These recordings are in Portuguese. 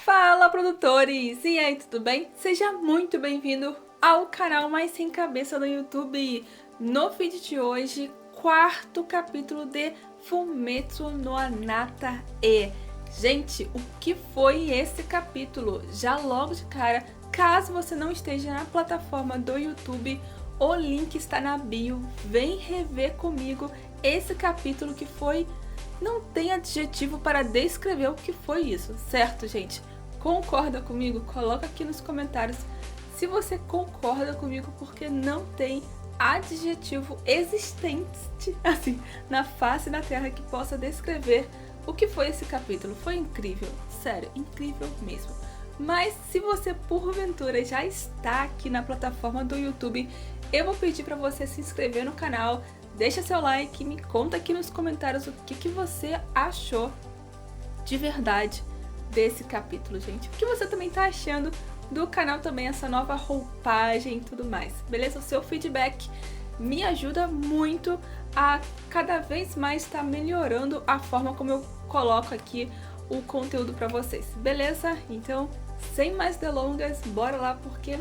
Fala, produtores! E aí, tudo bem? Seja muito bem-vindo ao canal mais sem cabeça do YouTube. No vídeo de hoje, quarto capítulo de Fumetsu no Anata-e. Gente, o que foi esse capítulo? Já logo de cara, caso você não esteja na plataforma do YouTube, o link está na bio. Vem rever comigo esse capítulo que foi... Não tem adjetivo para descrever o que foi isso, certo, gente? Concorda comigo? Coloca aqui nos comentários se você concorda comigo, porque não tem adjetivo existente assim na face da Terra que possa descrever o que foi esse capítulo. Foi incrível, sério, incrível mesmo. Mas se você porventura já está aqui na plataforma do YouTube, eu vou pedir para você se inscrever no canal. Deixa seu like e me conta aqui nos comentários o que você achou de verdade desse capítulo, gente. O que você também tá achando do canal também, essa nova roupagem e tudo mais, beleza? O seu feedback me ajuda muito a cada vez mais estar melhorando a forma como eu coloco aqui o conteúdo para vocês, beleza? Então, sem mais delongas, bora lá porque...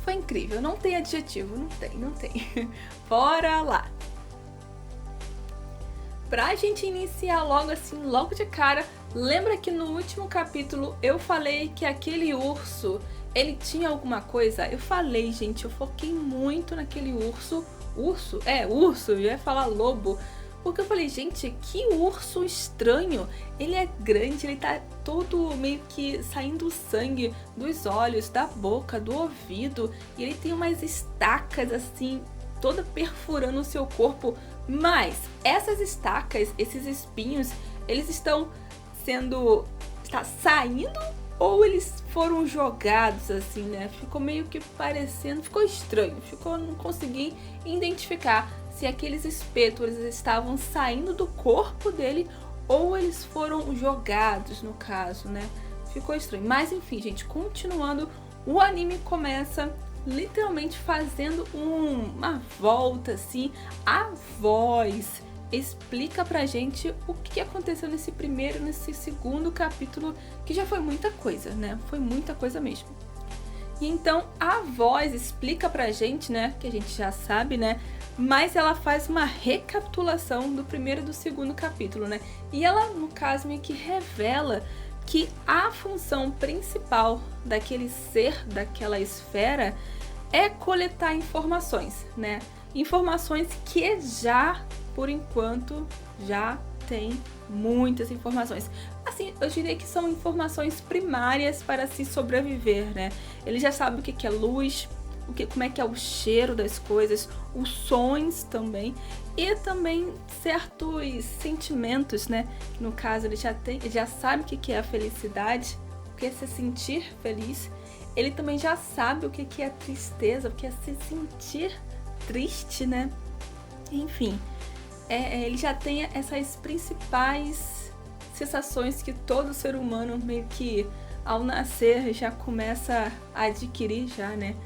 foi incrível, não tem adjetivo, não tem. Bora lá! Pra gente iniciar logo assim, logo de cara, lembra que no último capítulo eu falei que aquele urso, ele tinha alguma coisa? Eu falei, gente, eu foquei muito naquele urso. Urso? É, urso, eu ia falar lobo. Porque eu falei, gente, que urso estranho. Ele é grande, ele tá todo meio que saindo sangue dos olhos, da boca, do ouvido. E ele tem umas estacas assim, toda perfurando o seu corpo. Mas essas estacas, esses espinhos, eles estão sendo... está saindo ou eles foram jogados assim, né? Ficou meio que parecendo... ficou estranho, não consegui identificar se aqueles espetos eles estavam saindo do corpo dele ou eles foram jogados, no caso, né? Ficou estranho. Mas enfim, gente, continuando, o anime começa literalmente fazendo uma volta assim. A voz explica pra gente o que aconteceu nesse primeiro, nesse segundo capítulo, que já foi muita coisa, né? Foi muita coisa mesmo. E então a voz explica pra gente, né? Que a gente já sabe, né? Mas ela faz uma recapitulação do primeiro e do segundo capítulo, né? E ela, no caso, meio que revela que a função principal daquele ser, daquela esfera, é coletar informações, né? Informações que já, por enquanto, já tem muitas informações. Assim, eu diria que são informações primárias para se sobreviver, né? Ele já sabe o que é luz, como é que é o cheiro das coisas, os sons também, e também certos sentimentos, né? No caso, ele já sabe o que é a felicidade, o que é se sentir feliz. Ele também já sabe o que é tristeza, o que é se sentir triste, né? Enfim, ele já tem essas principais sensações que todo ser humano meio que ao nascer já começa a adquirir já, né?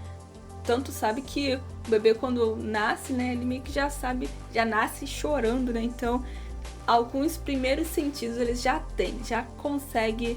Tanto sabe que o bebê quando nasce, né, ele meio que já sabe, já nasce chorando, né? Então, alguns primeiros sentidos eles já têm, já consegue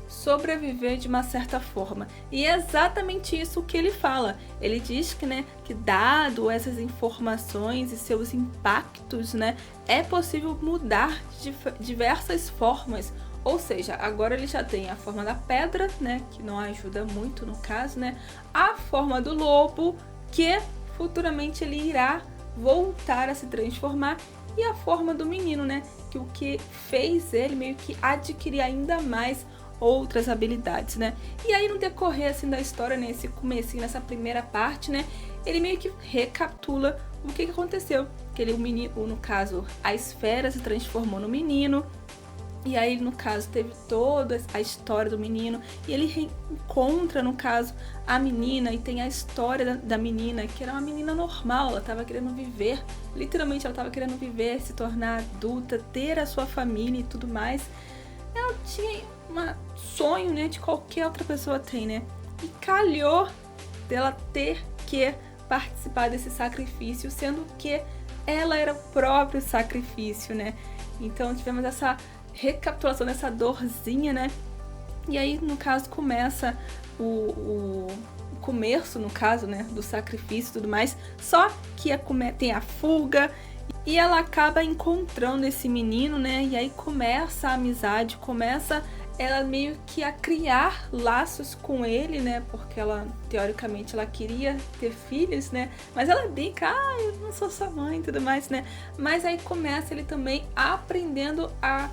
sobreviver de uma certa forma. E é exatamente isso que ele fala. Ele diz que, né, que dado essas informações e seus impactos, né, é possível mudar de diversas formas. Ou seja, agora ele já tem a forma da pedra, né, que não ajuda muito no caso, né, a forma do lobo, que futuramente ele irá voltar a se transformar, e a forma do menino, né, que o que fez ele meio que adquirir ainda mais outras habilidades, né. E aí no decorrer assim da história, nesse comecinho, nessa primeira parte, né, ele meio que recapitula o que aconteceu, que ele, o menino, no caso, a esfera se transformou no menino. E aí, no caso, teve toda a história do menino. E ele reencontra, no caso, a menina. E tem a história da menina, que era uma menina normal. Ela estava querendo viver. Literalmente, ela estava querendo viver, se tornar adulta, ter a sua família e tudo mais. Ela tinha um sonho, né, de qualquer outra pessoa tem, né? E calhou dela ter que participar desse sacrifício, sendo que ela era o próprio sacrifício, né? Então, tivemos essa recapitulação dessa dorzinha, né? E aí, no caso, começa o começo, no caso, né, do sacrifício e tudo mais. Só que tem a fuga e ela acaba encontrando esse menino, né? E aí começa a amizade, começa ela meio que a criar laços com ele, né? Porque ela, teoricamente, ela queria ter filhos, né? Mas ela brinca, eu não sou sua mãe e tudo mais, né? Mas aí começa ele também aprendendo a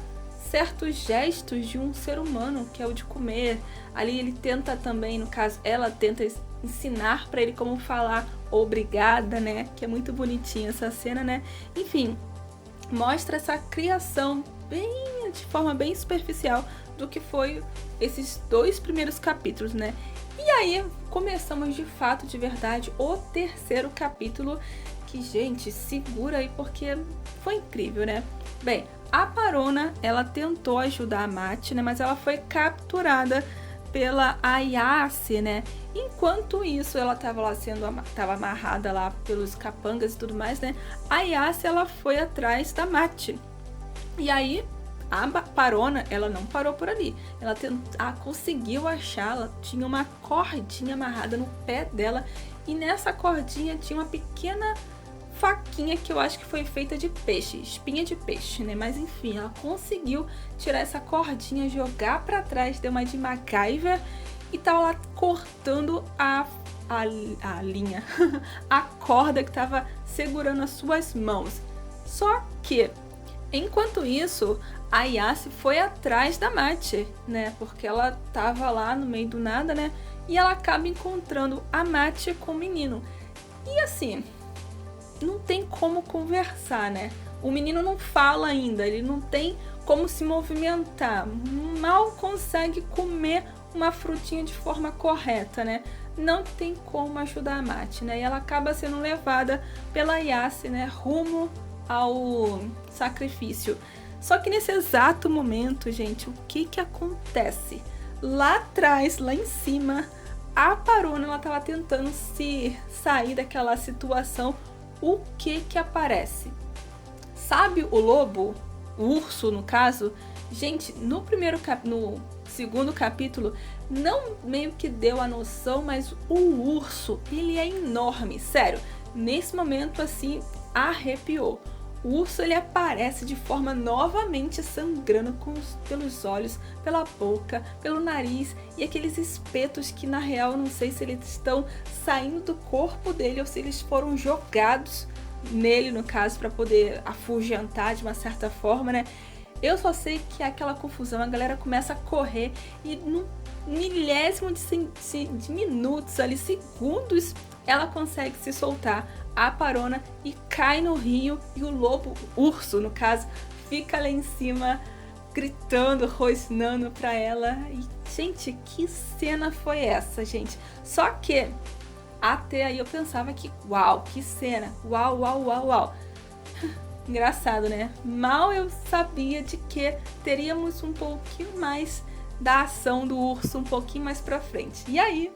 certos gestos de um ser humano, que é o de comer. Ali ele tenta também, no caso, ela tenta ensinar para ele como falar obrigada, né? Que é muito bonitinha essa cena, né? Enfim, mostra essa criação de forma bem superficial do que foi esses 2 primeiros capítulos, né? E aí começamos de fato, de verdade, o 3º capítulo, que, gente, segura aí porque foi incrível, né? Bem, a Parona, ela tentou ajudar a Mati, né? Mas ela foi capturada pela Ayase, né? Enquanto isso, ela tava lá tava amarrada lá pelos capangas e tudo mais, né? A Ayase, ela foi atrás da Mati. E aí, a Parona, ela não parou por ali. Ela conseguiu achar, ela tinha uma cordinha amarrada no pé dela. E nessa cordinha tinha uma pequena faquinha que eu acho que foi feita de peixe, espinha de peixe, né? Mas enfim, ela conseguiu tirar essa cordinha, jogar pra trás, deu uma de MacGyver e tava lá cortando a linha, a corda que tava segurando as suas mãos. Só que, enquanto isso, a Ayase foi atrás da Mati, né? Porque ela tava lá no meio do nada, né? E ela acaba encontrando a Mati com o menino. E assim, não tem como conversar, né? O menino não fala ainda, ele não tem como se movimentar, mal consegue comer uma frutinha de forma correta, né? Não tem como ajudar a Mati, né? E ela acaba sendo levada pela Ayase, né? Rumo ao sacrifício. Só que nesse exato momento, gente, o que acontece? Lá atrás, lá em cima, a Parona, ela tava tentando se sair daquela situação. O que aparece? Sabe o lobo? O urso, no caso? Gente, no 2º capítulo, não meio que deu a noção, mas o urso, ele é enorme, sério. Nesse momento, assim, arrepiou. O urso, ele aparece de forma novamente sangrando pelos olhos, pela boca, pelo nariz e aqueles espetos que, na real, eu não sei se eles estão saindo do corpo dele ou se eles foram jogados nele, no caso, para poder afugentar de uma certa forma, né? Eu só sei que é aquela confusão, a galera começa a correr e num milésimo de minutos, ali, segundos, ela consegue se soltar, a Parona, e cai no rio, e o lobo, o urso no caso, fica lá em cima gritando, rosnando pra ela. E, gente, que cena foi essa, gente? Só que até aí eu pensava que, uau, que cena, uau, uau, uau, uau. Engraçado, né? Mal eu sabia de que teríamos um pouquinho mais da ação do urso um pouquinho mais pra frente. E aí,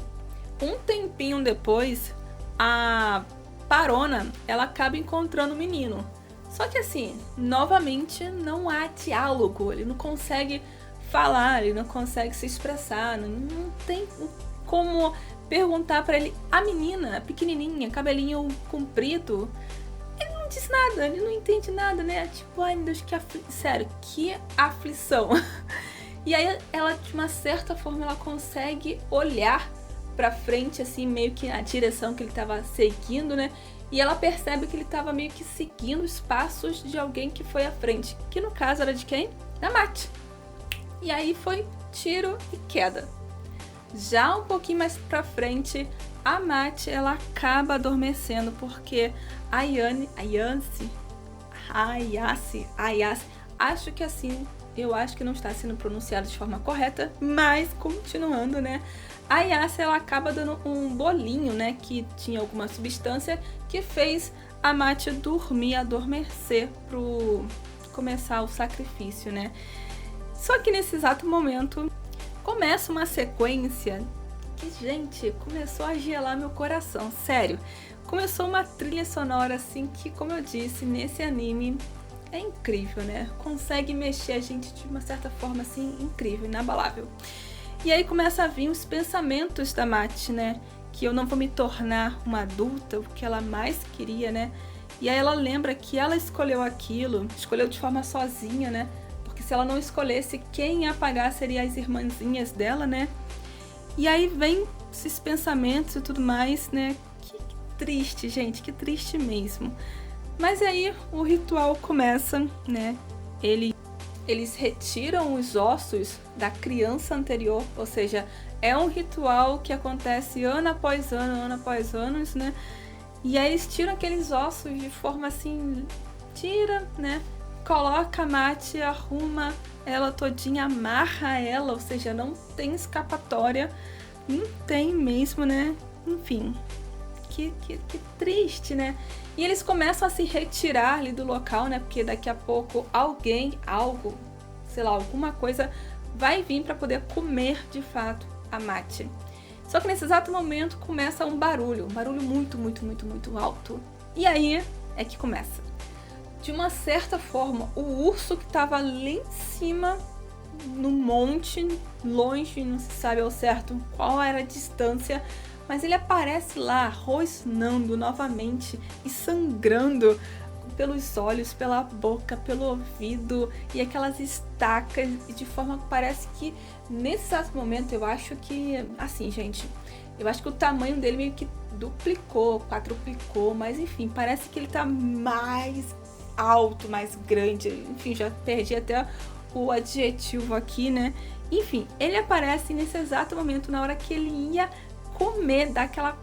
um tempinho depois, a Parona, ela acaba encontrando o menino. Só que assim, novamente não há diálogo, ele não consegue falar, ele não consegue se expressar, não tem como perguntar pra ele. A menina, pequenininha, cabelinho comprido, ele não diz nada, ele não entende nada, né? Tipo, ai meu Deus, sério, que aflição. E aí ela, de uma certa forma, ela consegue olhar pra frente, assim, meio que na direção que ele tava seguindo, né? E ela percebe que ele tava meio que seguindo os passos de alguém que foi à frente. Que no caso era de quem? Da Mati. E aí foi tiro e queda. Já um pouquinho mais pra frente, a Mati, ela acaba adormecendo porque a Ayase, acho que assim, eu acho que não está sendo pronunciado de forma correta, mas continuando, né? A Ayase, ela acaba dando um bolinho, né, que tinha alguma substância que fez a Mati adormecer pro começar o sacrifício, né? Só que nesse exato momento começa uma sequência que, gente, começou a gelar meu coração, sério. Começou uma trilha sonora assim que, como eu disse, nesse anime é incrível, né? Consegue mexer a gente de uma certa forma assim, incrível, inabalável. E aí começa a vir os pensamentos da Mati, né? Que eu não vou me tornar uma adulta, o que ela mais queria, né? E aí ela lembra que ela escolheu aquilo, escolheu de forma sozinha, né? Porque se ela não escolhesse, quem ia pagar seria as irmãzinhas dela, né? E aí vem esses pensamentos e tudo mais, né? Que triste, gente, que triste mesmo. Mas aí o ritual começa, né? Eles retiram os ossos da criança anterior, ou seja, é um ritual que acontece ano após anos, né? E aí eles tiram aqueles ossos de forma assim, tira, né? Coloca a Mati, arruma ela todinha, amarra ela, ou seja, não tem escapatória, não tem mesmo, né? Enfim, que triste, né? E eles começam a se retirar ali do local, né? Porque daqui a pouco algo, sei lá, alguma coisa vai vir para poder comer de fato a Mati. Só que nesse exato momento começa um barulho muito alto. E aí é que começa. De uma certa forma, o urso que estava ali em cima, no monte, longe, não se sabe ao certo qual era a distância, mas ele aparece lá, rosnando novamente e sangrando pelos olhos, pela boca, pelo ouvido e aquelas estacas, de forma que parece que nesse exato momento eu acho que, assim, gente, eu acho que o tamanho dele meio que duplicou, quadruplicou, mas enfim, parece que ele tá mais alto, mais grande, enfim, já perdi até o adjetivo aqui, né? Enfim, ele aparece nesse exato momento, na hora que ele ia comer, dar aquela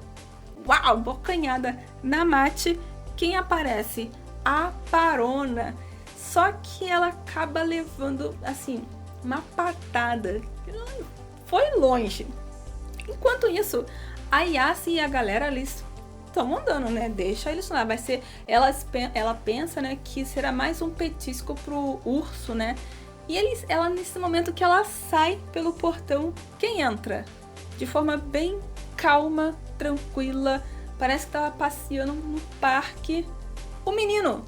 bocanhada na Mati. Quem aparece? A Parona. Só que ela acaba levando, assim, uma patada. Foi longe. Enquanto isso, a Yassi e a galera, eles estão andando, né? Deixa eles lá. Vai ser... Ela pensa, né, que será mais um petisco pro urso, né? E ela, nesse momento que ela sai pelo portão, quem entra? De forma bem calma, tranquila, parece que tava passeando no parque. O menino,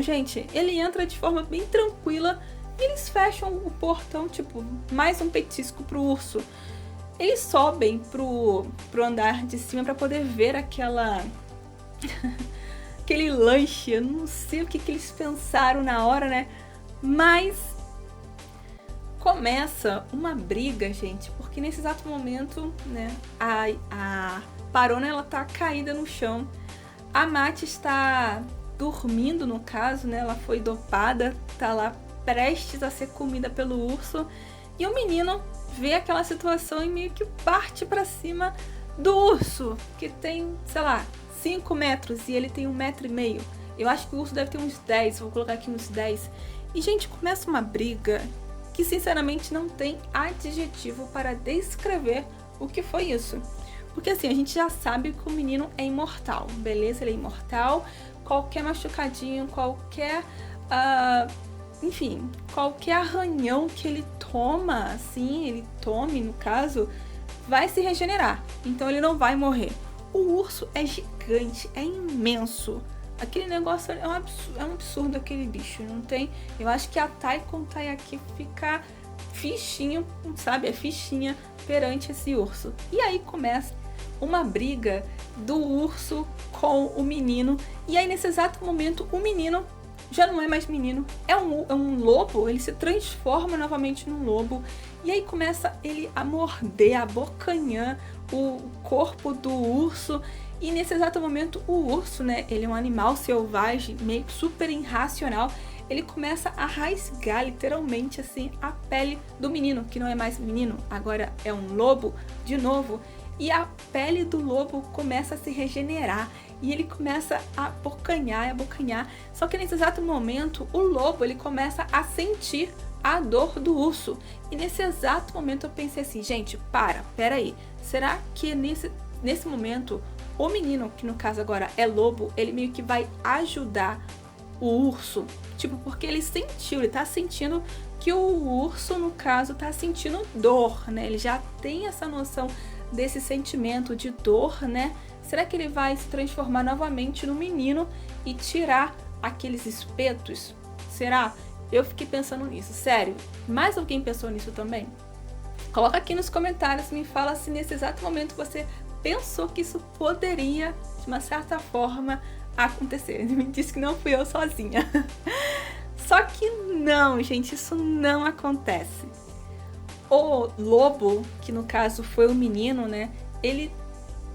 gente, ele entra de forma bem tranquila e eles fecham o portão, tipo, mais um petisco pro urso. Eles sobem pro andar de cima para poder ver aquele lanche. Eu não sei o que eles pensaram na hora, né? Mas começa uma briga, gente, porque nesse exato momento, né, a Parona, ela tá caída no chão. A Mati está dormindo, no caso, né, ela foi dopada, tá lá prestes a ser comida pelo urso. E o menino vê aquela situação e meio que parte pra cima do urso, que tem, sei lá, 5 metros e ele tem 1,5 metro. Eu acho que o urso deve ter uns 10, vou colocar aqui uns 10. E, gente, começa uma briga que, sinceramente, não tem adjetivo para descrever o que foi isso. Porque, assim, a gente já sabe que o menino é imortal, beleza? Ele é imortal, qualquer machucadinho, qualquer... enfim, qualquer arranhão que ele toma, assim, ele tome, no caso, vai se regenerar. Então, ele não vai morrer. O urso é gigante, é imenso. Aquele negócio é um absurdo, aquele bicho, não tem... Eu acho que a Taikon aqui fica fichinho, sabe? É fichinha perante esse urso. E aí começa uma briga do urso com o menino. E aí, nesse exato momento, o menino já não é mais menino. É um lobo, ele se transforma novamente num lobo. E aí começa ele a morder, a abocanhar o corpo do urso. E nesse exato momento, o urso, né, ele é um animal selvagem, meio super irracional. Ele começa a rasgar, literalmente, assim, a pele do menino, que não é mais menino, agora é um lobo, de novo. E a pele do lobo começa a se regenerar. E ele começa a abocanhar. Só que nesse exato momento, o lobo, ele começa a sentir a dor do urso. E nesse exato momento eu pensei assim, gente, peraí. Será que nesse momento, o menino, que no caso agora é lobo, ele meio que vai ajudar o urso? Tipo, porque ele tá sentindo que o urso, no caso, tá sentindo dor, né? Ele já tem essa noção desse sentimento de dor, né? Será que ele vai se transformar novamente no menino e tirar aqueles espetos? Será? Eu fiquei pensando nisso, sério. Mais alguém pensou nisso também? Coloca aqui nos comentários, me fala se nesse exato momento você pensou que isso poderia, de uma certa forma, acontecer. Ele me disse que não fui eu sozinha. Só que não, gente, isso não acontece. O lobo, que no caso foi o menino, né? Ele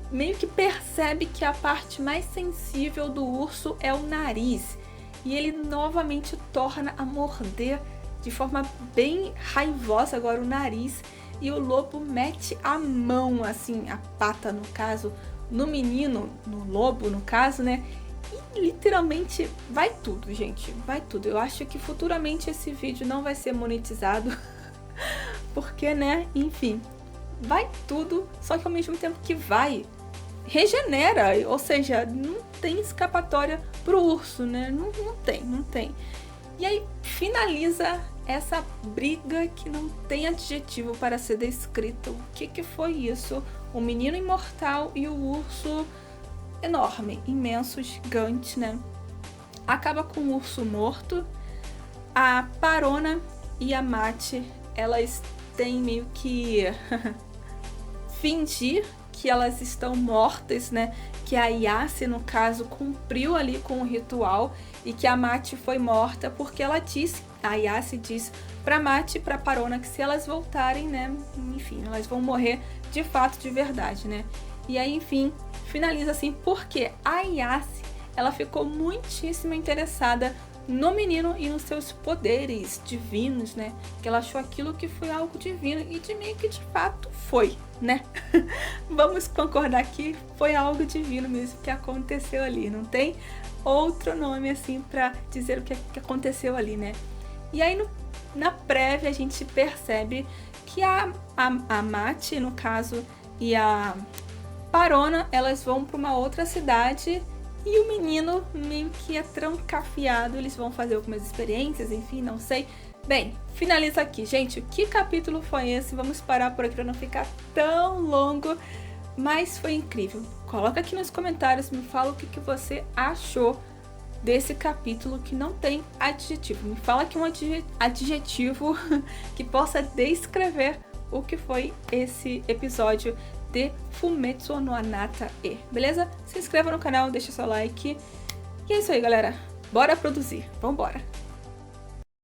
meio que percebe que a parte mais sensível do urso é o nariz. E ele novamente torna a morder de forma bem raivosa agora o nariz. E o lobo mete a mão, assim, a pata no caso, no menino, no lobo no caso, né? E literalmente vai tudo, gente, vai tudo. Eu acho que futuramente esse vídeo não vai ser monetizado, porque, né, enfim, vai tudo, só que ao mesmo tempo que vai, regenera, ou seja, não tem escapatória pro urso, né? Não tem. E aí finaliza essa briga que não tem adjetivo para ser descrito. O que foi isso? O menino imortal e o urso enorme, imenso, gigante, né? Acaba com o urso morto. A Parona e a Mati, elas têm meio que fingir que elas estão mortas, né? Que a Yassi, no caso, cumpriu ali com o ritual e que a Mati foi morta porque ela disse, a Yassi diz pra Mati e pra Parona que se elas voltarem, né? Enfim, elas vão morrer de fato, de verdade, né? E aí, enfim, finaliza assim porque a Yassi, ela ficou muitíssimo interessada no menino e nos seus poderes divinos, né? Que ela achou aquilo que foi algo divino e de meio que de fato foi, né? Vamos concordar que foi algo divino mesmo que aconteceu ali, não tem outro nome assim pra dizer o que aconteceu ali, né? E aí na prévia a gente percebe que a Mati, no caso, e a Parona, elas vão para uma outra cidade e o menino meio que é trancafiado, eles vão fazer algumas experiências, enfim, não sei. Bem, finaliza aqui, gente. Que capítulo foi esse? Vamos parar por aqui para não ficar tão longo, mas foi incrível. Coloca aqui nos comentários, me fala o que você achou desse capítulo que não tem adjetivo. Me fala aqui um adjetivo que possa descrever o que foi esse episódio de Fumetsu no Anata E, beleza? Se inscreva no canal, deixa seu like. E é isso aí, galera. Bora produzir. Vambora!